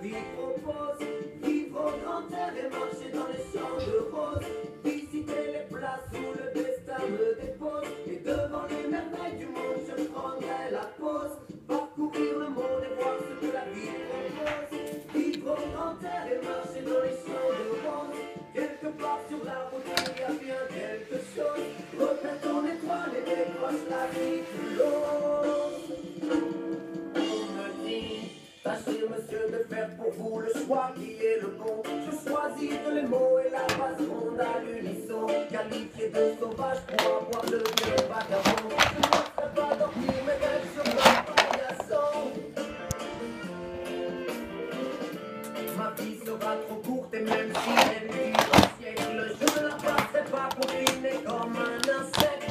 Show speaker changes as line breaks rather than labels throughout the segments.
vie propose. Vivre au grand air et marcher dans les champs de roses. Visiter les places où le destin me dépose. Et devant les merveilles du monde, je prendrai la pause. Parcourir le monde et voir ce que la vie propose. Vivre au grand air et marcher dans les champs de roses. Quelque part sur la route, il y a bien quelque chose. Repère ton étoile et décroche la vie plus l'ose. On me dit, tâchez monsieur de faire pour vous le choix qui est le bon. Je choisis que les mots et la base ronde à l'unisson. Qualifié de sauvage pour avoir le vieux vagabond. Je ne ferai pas dormir mes rêves sur le paillasson. Ma vie sera trop courte et même si elle dure un siècle, je ne la passerai pas pour finir comme un insecte.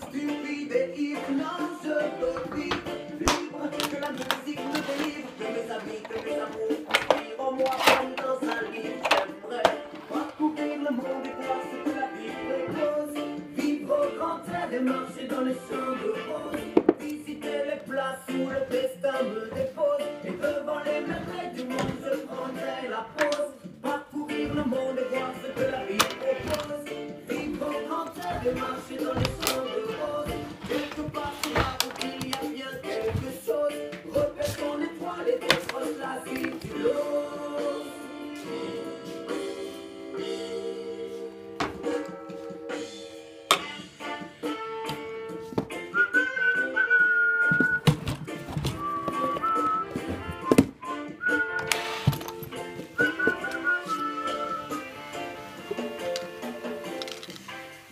Stupide et ivre, non, je veux vivre libre, que la musique me délivre, que mes amis, que mes amours inspirent en moi comme dans un livre. J'aimerais parcourir le monde et voir ce que la vie propose. Vivre au grand air et marcher dans les champs de roses. Visiter les places où le destin me dépose. Et devant les merveilles du monde, je prendrai la pause. Parcourir le monde et voir ce que la vie propose. Vivre au grand air et marcher dans les champs de roses. Quelque part sur la route, il y a bien quelque chose. Repère ton étoile et décroche la vie du lot.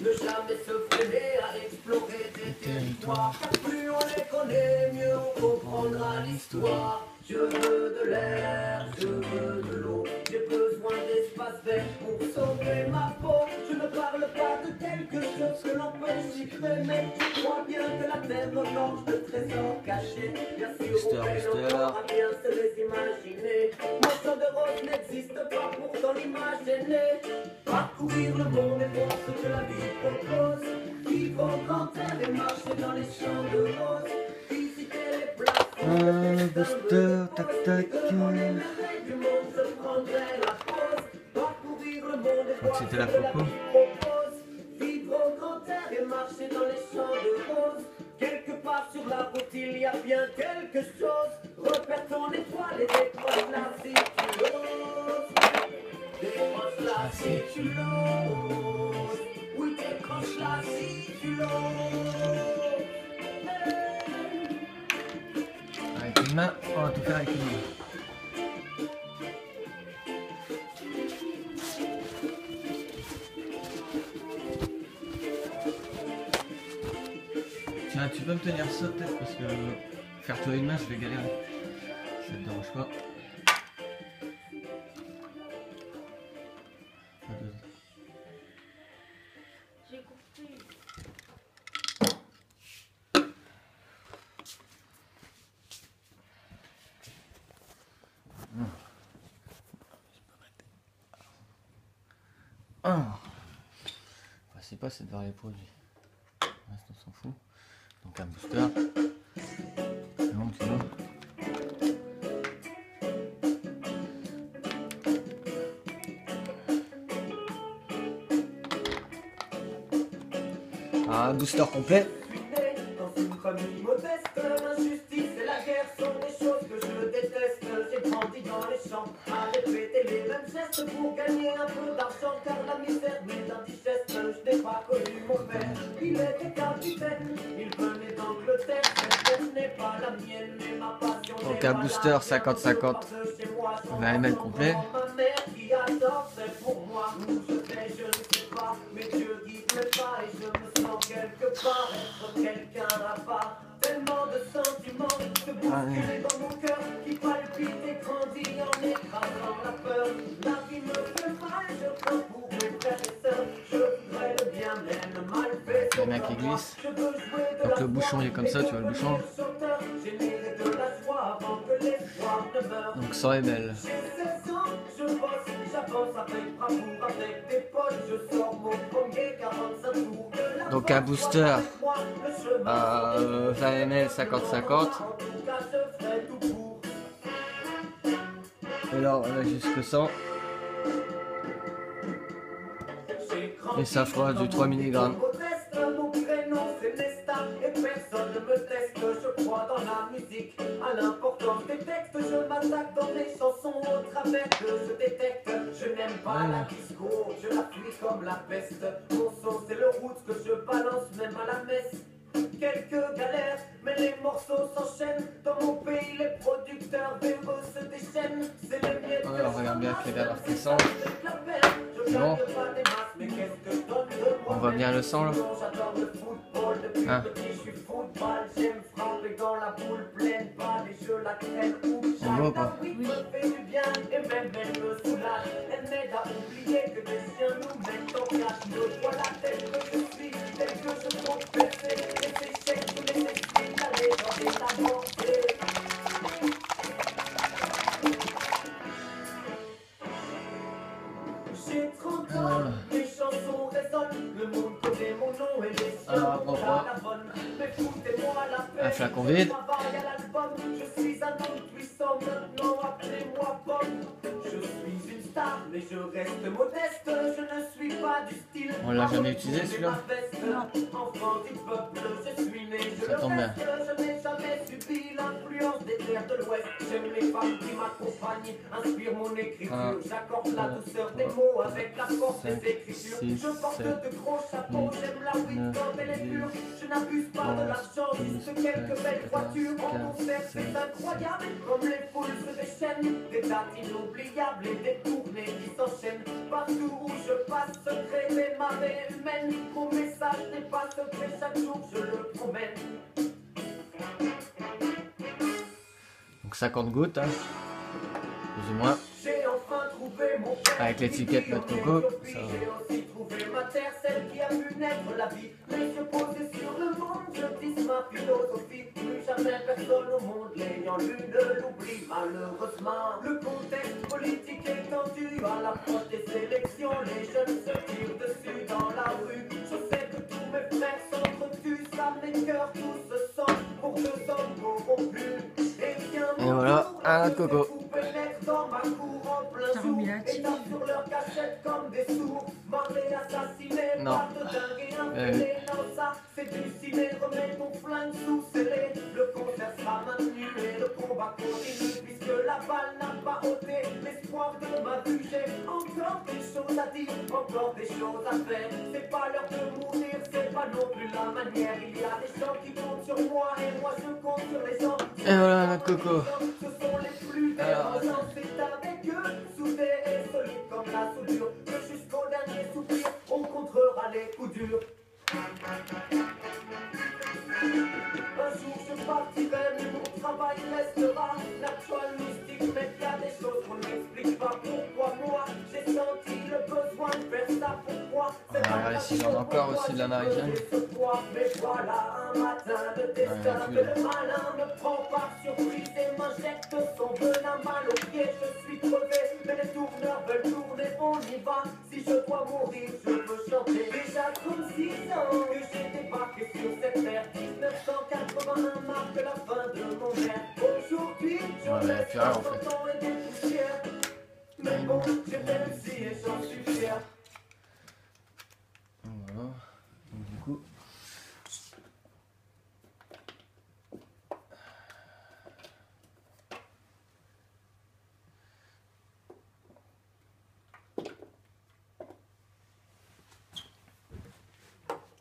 Ne jamais se freiner à explorer des territoires. Plus on les connaît, mieux on comprendra l'histoire. Je veux de l'air, je veux de l'eau. J'ai besoin d'espace vert pour sauver ma peau. Je ne parle pas de quelque chose que l'on peut chiffrer, mais tu crois bien que la terre regorge de trésors cachés. Bien sûr, on peine encore à bien se les imaginer. Mon champ de rose n'existe pas, pourtant l'image est née. Parcourir le monde et voir ce que la vie propose. Vivre au grand air et marcher dans les champs de roses. Visiter les places.
Booster, tac tac. C'était la photo.
Vivre au grand air et marcher dans les champs de roses. Quelque part sur la route, il y a bien quelque chose. Repère ton étoile et décroche la si tu l'oses. Décroche la si tu l'oses. Oui, décroche la si tu l'oses.
Avec une main, on va tout faire avec une main. Tiens, tu peux me tenir ça peut-être parce que faire toi une main, je vais galérer. Ça te dérange pas.
J'ai compris.
C'est pas, c'est de voir les produits. Reste, on s'en fout. Donc un booster. C'est bon, tu vois. Ah, un booster complet.
Dans une famille modeste, l'injustice et la guerre sont des choses que je déteste. J'ai grandi dans les champs à répéter les mêmes gestes pour gagner un peu d'argent, car la misère m'est indigeste. Je n'ai pas connu mon père, il était capitaine, il venait d'Angleterre. Cette n'est pas la mienne, mais ma passion.
Donc un booster 50-50, 20 ml complet.
Ma mère qui adore, c'est pour moi. Où je vais, je ne sais pas, mais Dieu guide mes pas et je me sens quelque part être quelqu'un à part. Tellement de sentiments se bousculent dans mon cœur qui palpite et grandit en écrasant la peur. La vie me fait mal, je crains pour mes frères et sœurs. Je voudrais le bien, mais le mal fait
Il y en a qui glissent. Donc le bouchon il est comme ça, tu vois le bouchon. Donc 100 ml. Donc un booster 20 ml 50-50. Alors on a jusque 100. Et ça fera du 3 mg.
Mon prénom c'est Nesta et personne ne me teste. Je crois dans la musique, à l'importance des textes. Je m'attaque dans mes chansons au travers que je détecte. Je n'aime pas la disco, je la fuis comme la peste. Mon son c'est le roots que je balance même à la messe. Quelques galères, mais les morceaux s'enchaînent. Dans mon pays, les producteurs VO se déchaînent. C'est les miettes.
Ouais, on regarde bien que les gars qui sont. Bon. On voit bien le sang là.
J'adore le football depuis petit, je suis football. J'aime frapper dans la boule pleine balle et je la traîne où
On voit pas.
oui, me fait du bien et même elle me soulage. Elle m'aide à oublier que des chiens nous mettent en cage. Me voilà tel que je suis, tel que je compte percer. Les échecs, tous les esprits, d'aller dans les avancées. J'ai 30 ans, mes chansons résonnent. Le monde connaît mon nom et les siens ont la bonne. Mais foutez-moi la paix,
Un flacon vide.
travaille à l'album. Je suis un homme puissant, maintenant appelez-moi Pomme. Je suis une star, mais je reste modeste. Je ne suis pas du style.
On l'a jamais utilisé celui-là.
Enfant du peuple, je suis né, je
Ça
le
tombe bien.
reste. Je n'ai jamais subi l'influence des terres de l'Ouest. J'aime les femmes qui m'accompagnent, inspirent mon écriture. J'accorde la douceur des mots avec la force des écritures. Je porte de gros chapeaux, j'aime la weed quand elle est pure. Je n'abuse pas de l'argent, juste quelques belles voitures. En concert, c'est incroyable, comme les foules se déchaînent. Des dates inoubliables et des tournées qui s'enchaînent. Partout où je passe, se crée des marées humaines. Mon message n'est pas secret, chaque jour je le promène.
Donc 50 gouttes, hein. Plus ou moins.
J'ai enfin trouvé mon père.
Avec l'étiquette Noix de Coco, ça va.
J'ai aussi trouvé ma terre, celle qui a vu naître la vie. Les yeux posés sur le monde, je dis ma philosophie. Plus jamais personne au monde l'ayant lu ne l'oublie. Malheureusement, le contexte politique est tendu. À l'approche des élections, les jeunes se tirent dessus dans la rue. Je sais que tous mes frères s'entretuent, ça m'écœure, tout se sent pour deux hommes corrompus.
Et voilà, un noix de coco.
Dans ma cour en plein jour, et tape sur leur cachette comme des sourds. Marley assassiné,
Non.
parle de dingue et imprimé. Non, ça, c'est du ciné, remets ton flingue sous scellé. Le concert sera maintenu et le combat continue. Puisque la balle n'a pas ôté l'espoir de ma vue. J'ai encore des choses à dire, encore des choses à faire. C'est pas l'heure de mourir, c'est pas non plus la manière. Il y a des gens qui comptent sur moi et moi je compte sur les gens.
Et voilà, noix de coco.
Ce sont les plus dérangeants, c'est avec eux, soudés et solides comme la soudure, que jusqu'au dernier soupir, on contrera les coups durs. Un jour je partirai, mais mon travail restera naturel, mystique, mais il y a des choses qu'on n'explique pas. Pourquoi moi, j'ai senti le besoin de faire ça, pourquoi.
On va regarder si j'en ai encore aussi de la Marie-Jeanne.
Mais voilà un matin de destin que le malin me prend par surprise et m'injecte son venin mal au pied. Je suis crevé, mais les tourneurs veulent tourner, on y va. Si je dois mourir, je veux chanter. Déjà 36 ans que j'ai débarqué sur cette terre. 1981 marque la fin de mon rêve. Aujourd'hui, je laisse un temps et des poussières. Mais bon, j'ai réussi et j'en suis fier.
Voilà. Donc, du coup.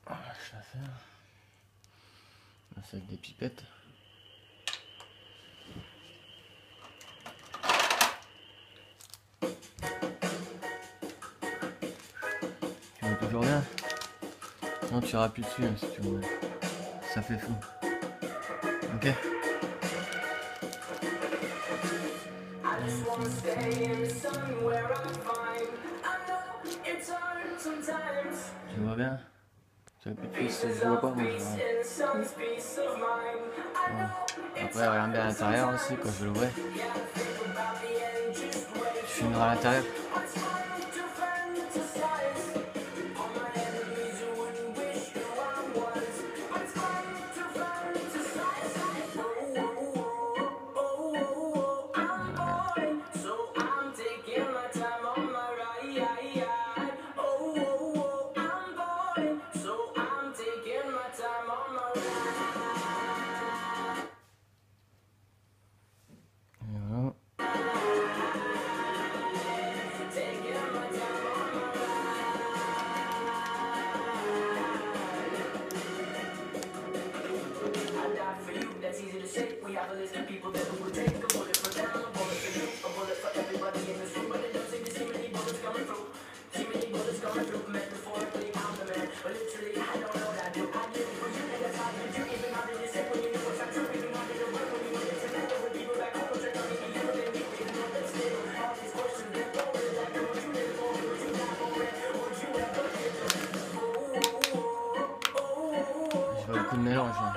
Je vais faire. Là, c'est avec des pipettes. Tu vois toujours bien? Non, tu iras plus dessus hein, si tu veux. Ça fait fou. Ok. Tu vois bien? Tu vois plus dessus, je vois pas moi. Je vois. Ouais. Après, regarde bien à l'intérieur aussi quand je l'ouvrais. Je filmerai à l'intérieur. mélange. Hein.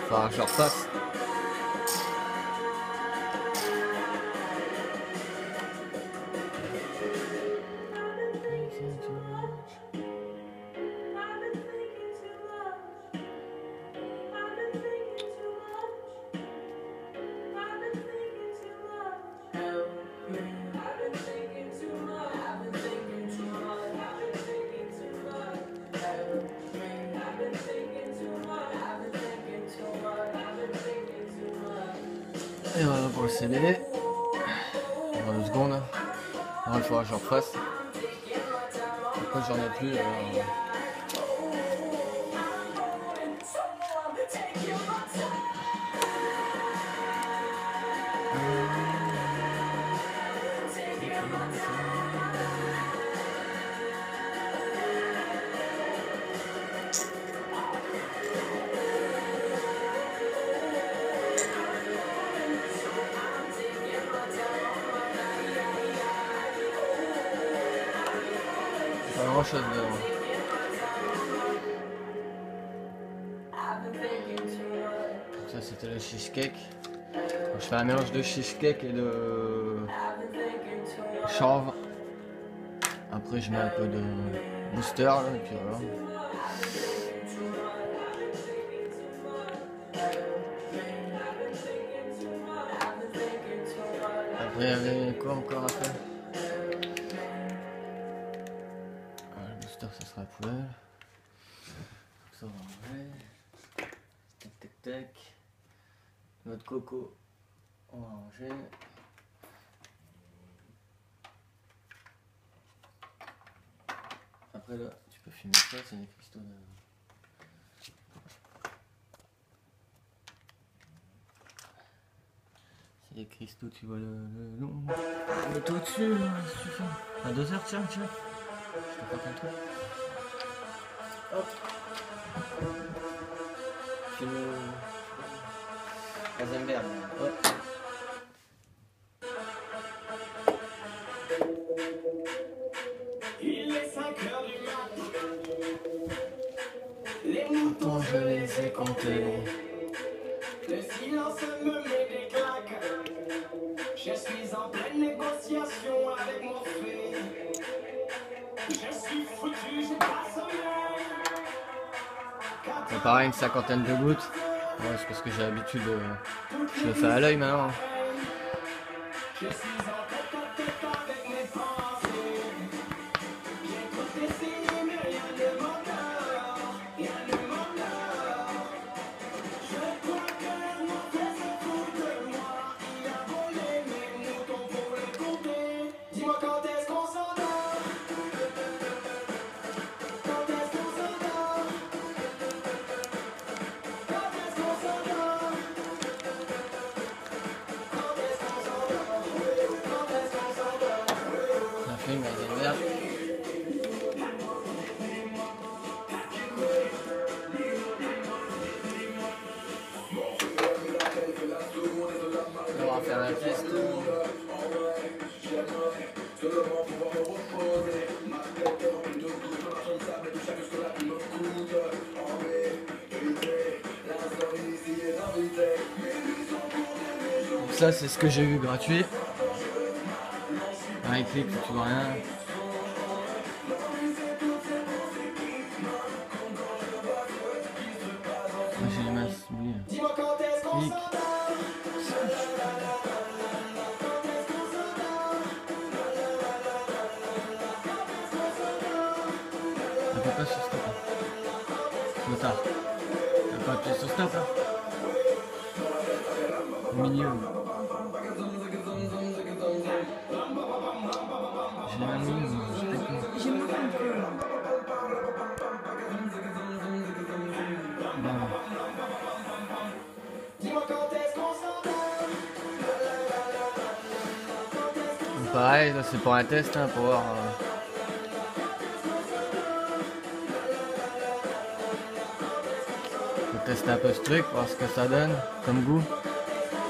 Faudra que je refasse. Et voilà pour le CD. Dans 2 secondes. Alors, il faudra que je refasse. Après j'en ai plus. Pas grand chose dedans. Ça c'était le cheesecake. Je fais un mélange de cheesecake et de chanvre. Après je mets un peu de booster là, et puis voilà. Après il y avait quoi encore à faire? Le booster ça sera à la poubelle. Ça va enlever. Tac tac tac. Notre coco on va ranger. Après là tu peux filmer ça, c'est des cristaux de... C'est des cristaux, tu vois le tout dessus là, si tu fais. À 2 heures, tiens. Je te porte un truc. Hop. Filme Heisenberg. Hop.
Il est 5 heures du matin. Les
Attends, je les ai comptés.
Le silence me met des claques. Je suis en pleine négociation avec Morphée. Je suis foutu, j'ai pas sommeil.
C'est pareil, une 50aine de gouttes. Ouais, c'est parce que j'ai l'habitude de... Je le fais à l'œil maintenant.
Je suis en tête à tête avec mes pensées. J'écoute des signes, mais rien ne m'endort. Rien ne m'endort. Je crois que mon frère se fout de moi. Il a volé mes moutons pour les compter. Dis-moi quand est-ce qu'on s'endort? Quand est-ce qu'on s'endort? Quand est-ce qu'on s'endort? Quand est-ce qu'on s'endort? Quand est-ce qu'on s'endort?
Ça fait une Heisenberg. On va faire un test. Donc ça c'est ce que j'ai eu gratuit. Un clic, tu vois rien. Moi j'ai les mains oubliées.
Dis-moi quand est-ce qu'on
Clic.
s'endort?
Appuie pas sur stop. Trop tard. T'as pas appuyé sur stop là. Au milieu. J'ai un mis.
J'ai moins compris.
Bon.
Dis-moi quand est-ce qu'on s'endort?
Donc pareil, là c'est pour un test hein, pour voir. tester un peu ce truc, voir ce que ça donne comme goût.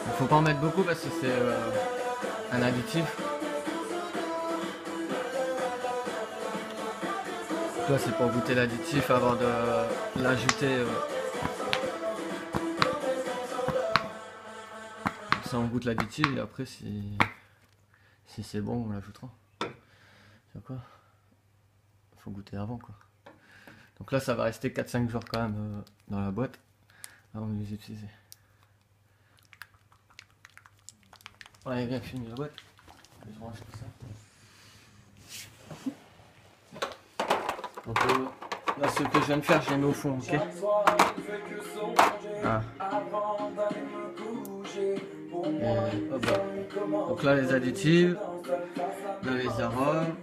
Il faut pas en mettre beaucoup parce que c'est un additif. Donc là c'est pour goûter l'additif avant de l'ajouter. Ça on goûte l'additif et après si c'est bon on l'ajoutera. C'est quoi? Faut goûter avant quoi. Donc là ça va rester 4-5 jours quand même dans la boîte avant de les utiliser. On est bien fini la boîte. Je range tout ça. Donc là ce que je viens de faire je les mets au fond, ok? Ah. Et, hop, donc là les additifs, là les arômes.